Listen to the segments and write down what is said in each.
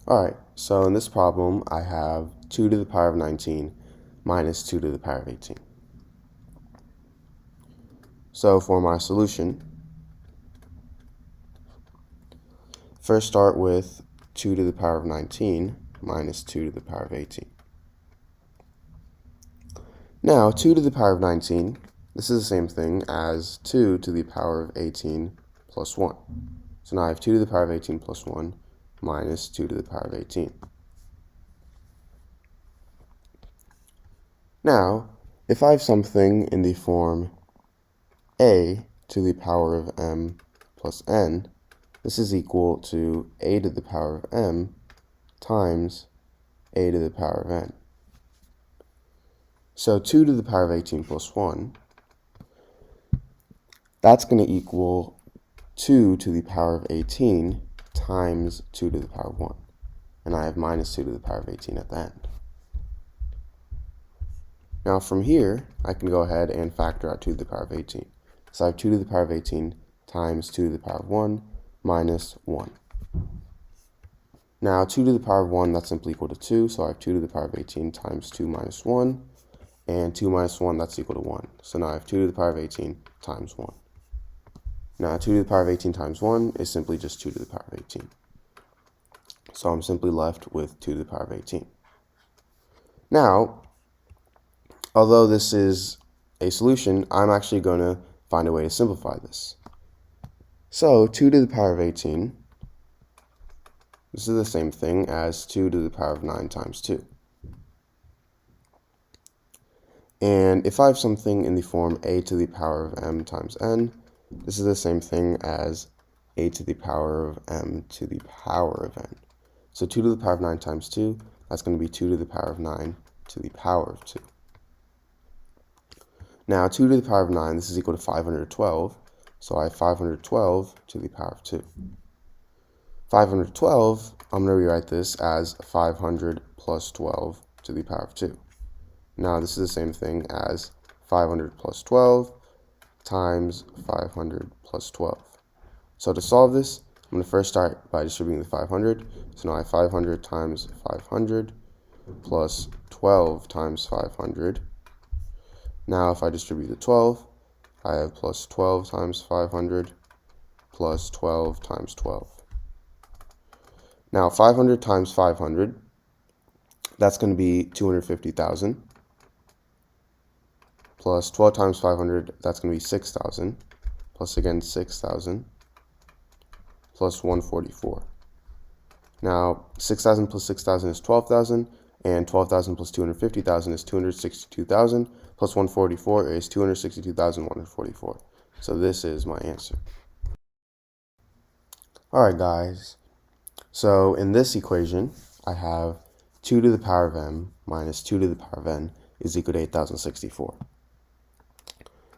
Alright, so in this problem, I have 2 to the power of 19 minus 2 to the power of 18. So for my solution, first start with 2 to the power of 19 minus 2 to the power of 18. Now, 2 to the power of 19, this is the same thing as 2 to the power of 18 plus 1. So now I have 2 to the power of 18 plus 1 minus 2 to the power of 18. Now, if I have something in the form a to the power of m plus n, this is equal to a to the power of m times a to the power of n. So 2 to the power of 18 plus 1, that's going to equal 2 to the power of 18 times 2 to the power of 1. And I have minus 2 to the power of 18 at the end. Now from here, I can go ahead and factor out 2 to the power of 18. So I have 2 to the power of 18 times 2 to the power of 1 minus 1. Now 2 to the power of 1, that's simply equal to 2. So I have 2 to the power of 18 times 2 minus 1. And 2 minus 1, that's equal to 1. So now I have 2 to the power of 18 times 1. Now 2 to the power of 18 times 1 is simply just 2 to the power of 18. So I'm simply left with 2 to the power of 18. Now, although this is a solution, I'm actually going to find a way to simplify this. So 2 to the power of 18, this is the same thing as 2 to the power of 9 times 2. And if I have something in the form a to the power of m times n, this is the same thing as a to the power of m to the power of n. So 2 to the power of 9 times 2, that's going to be 2 to the power of 9 to the power of 2. Now 2 to the power of 9, this is equal to 512, so I have 512 to the power of 2. 512, I'm going to rewrite this as 500 plus 12 to the power of 2. Now this is the same thing as 500 plus 12 times 500 plus 12. So to solve this, I'm going to first start by distributing the 500. So now I have 500 times 500 plus 12 times 500. Now if I distribute the 12, I have plus 12 times 500 plus 12 times 12. Now 500 times 500, that's going to be 250,000. Plus 12 times 500, that's going to be 6,000. Plus again 6,000. Plus 144. Now 6,000 plus 6,000 is 12,000. And 12,000 plus 250,000 is 262,000. Plus 144 is 262,144. So this is my answer. Alright guys, so in this equation, I have 2 to the power of m minus 2 to the power of n is equal to 8,064.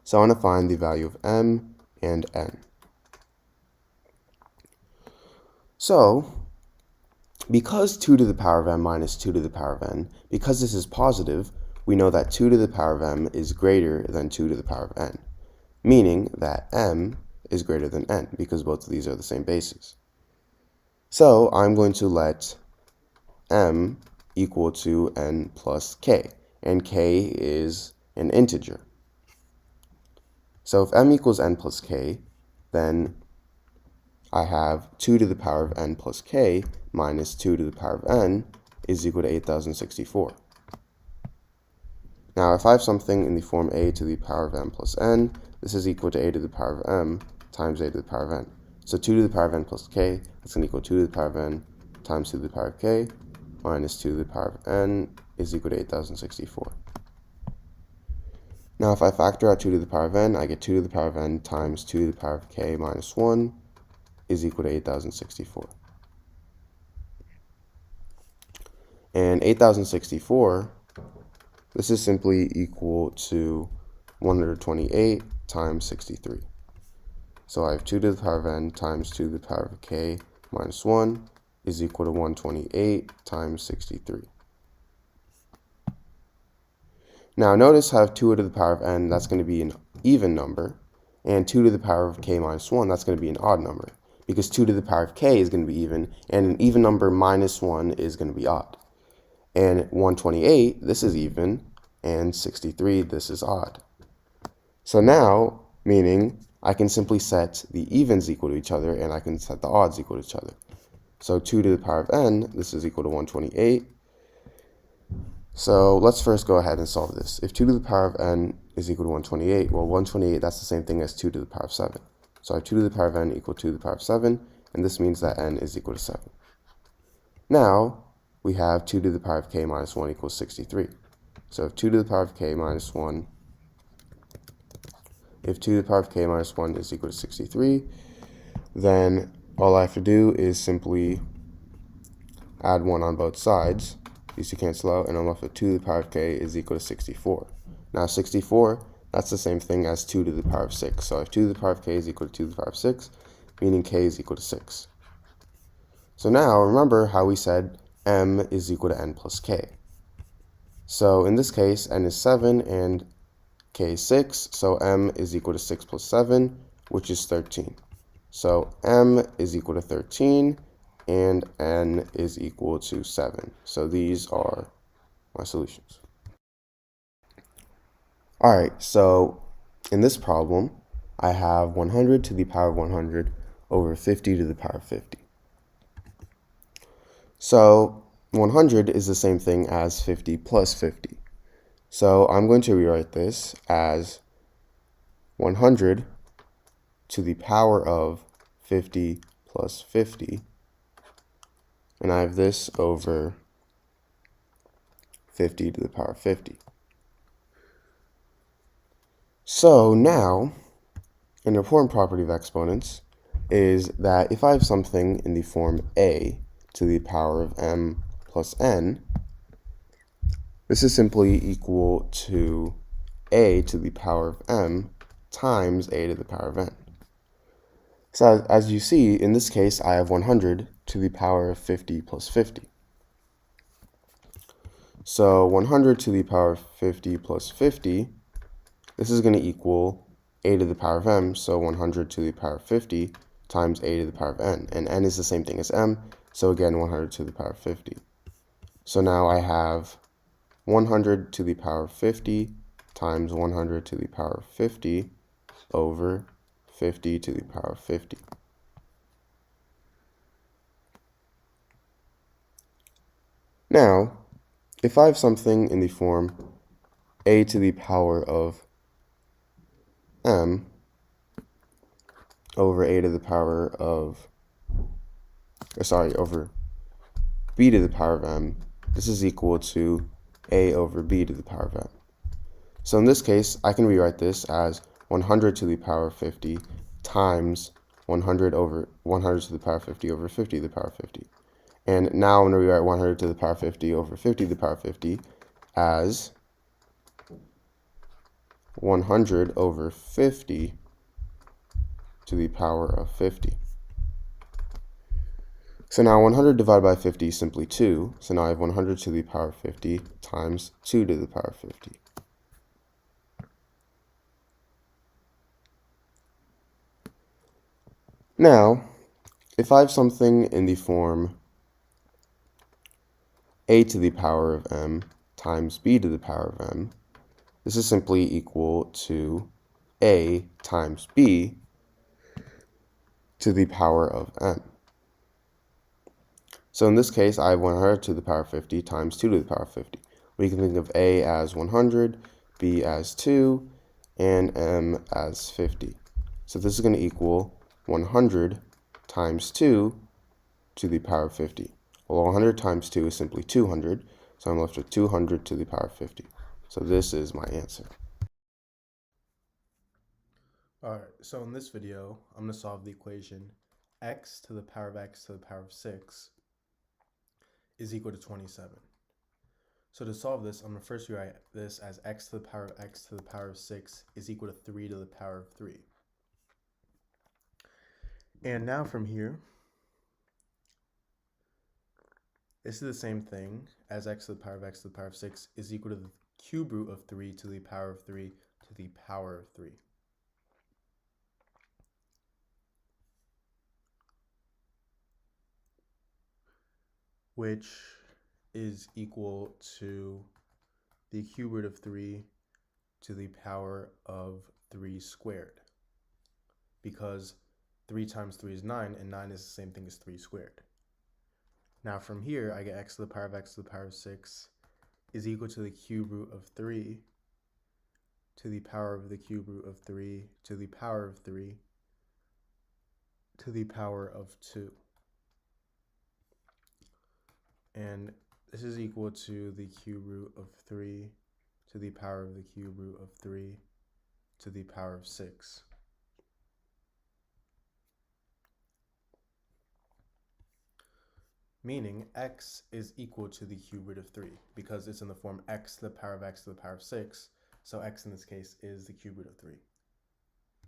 So I want to find the value of m and n. So, because 2 to the power of m minus 2 to the power of n, because this is positive, we know that 2 to the power of m is greater than 2 to the power of n, meaning that m is greater than n, because both of these are the same bases. So I'm going to let m equal to n plus k, and k is an integer. So if m equals n plus k, then I have 2 to the power of n plus k minus 2 to the power of n is equal to 8,064. Now if I have something in the form a to the power of m plus n, this is equal to a to the power of m times a to the power of n. So 2 to the power of n plus k, that's going to equal 2 to the power of n times 2 to the power of k minus 2 to the power of n is equal to 8,064. Now if I factor out 2 to the power of n, I get 2 to the power of n times 2 to the power of k minus 1 is equal to 8,064. And 8,064, this is simply equal to 128 times 63. So I have 2 to the power of n times 2 to the power of k minus 1 is equal to 128 times 63. Now notice I have 2 to the power of n, that's going to be an even number, and 2 to the power of k minus 1, that's going to be an odd number. because 2 to the power of k is going to be even, and an even number minus 1 is going to be odd. And 128, this is even, and 63, this is odd. So now, meaning I can simply set the evens equal to each other, and I can set the odds equal to each other. So 2 to the power of n, this is equal to 128. So let's first go ahead and solve this. If 2 to the power of n is equal to 128, well, 128, that's the same thing as 2 to the power of 7. So I have 2 to the power of n equal to the power of 7, and this means that n is equal to 7. Now, we have 2 to the power of k minus 1 equals 63. So if 2 to the power of k minus 1, if 2 to the power of k minus 1 is equal to 63, then all I have to do is simply add 1 on both sides. These two cancel out, and I'm left with 2 to the power of k is equal to 64. Now 64, that's the same thing as 2 to the power of 6. So if 2 to the power of k is equal to 2 to the power of 6, meaning k is equal to 6. So now remember how we said m is equal to n plus k. So in this case, n is 7 and k is 6, so m is equal to 6 plus 7, which is 13. So m is equal to 13, and n is equal to 7. So these are my solutions. Alright, so in this problem, I have 100 to the power of 100 over 50 to the power of 50. So 100 is the same thing as 50 plus 50. So I'm going to rewrite this as 100 to the power of 50 plus 50. And I have this over 50 to the power of 50. So now, an important property of exponents is that if I have something in the form a to the power of m plus n, this is simply equal to a to the power of m times a to the power of n. So as you see, in this case, I have 100 to the power of 50 plus 50. So 100 to the power of 50 plus 50, this is going to equal a to the power of m, so 100 to the power of 50 times a to the power of n. And n is the same thing as m, so again 100 to the power of 50. So now I have 100 to the power of 50 times 100 to the power of 50 over 50 to the power of 50. Now, if I have something in the form a to the power of m over a to the power of, over b to the power of m, this is equal to a over b to the power of m. So in this case, I can rewrite this as 100 to the power of 50 times 100 over 100 to the power of 50 over 50 to the power of 50. And now I'm going to rewrite 100 to the power of 50 over 50 to the power of 50 as 100 over 50 to the power of 50. So now 100 divided by 50 is simply 2. So now I have 100 to the power of 50 times 2 to the power of 50. Now, if I have something in the form a to the power of m times b to the power of m, this is simply equal to a times b to the power of m. So in this case, I have 100 to the power of 50 times 2 to the power of 50. We can think of a as 100, b as 2, and m as 50. So this is going to equal 100 times 2 to the power of 50. Well, 100 times 2 is simply 200, so I'm left with 200 to the power of 50. So this is my answer. Alright, so in this video, I'm going to solve the equation x to the power of x to the power of 6 is equal to 27. So to solve this, I'm going to first rewrite this as x to the power of x to the power of 6 is equal to 3 to the power of 3. And now from here, this is the same thing as x to the power of x to the power of 6 is equal to the cube root of 3 to the power of 3 to the power of 3. which is equal to the cube root of 3 to the power of 3 squared, because 3 times 3 is 9, and 9 is the same thing as 3 squared. Now from here, I get x to the power of x to the power of 6 is equal to the cube root of 3 to the power of the cube root of 3 to the power of 3 to the power of 2. And this is equal to the cube root of 3 to the power of the cube root of 3 to the power of 6. Meaning x is equal to the cube root of 3 because it's in the form x to the power of x to the power of 6. So x in this case is the cube root of 3.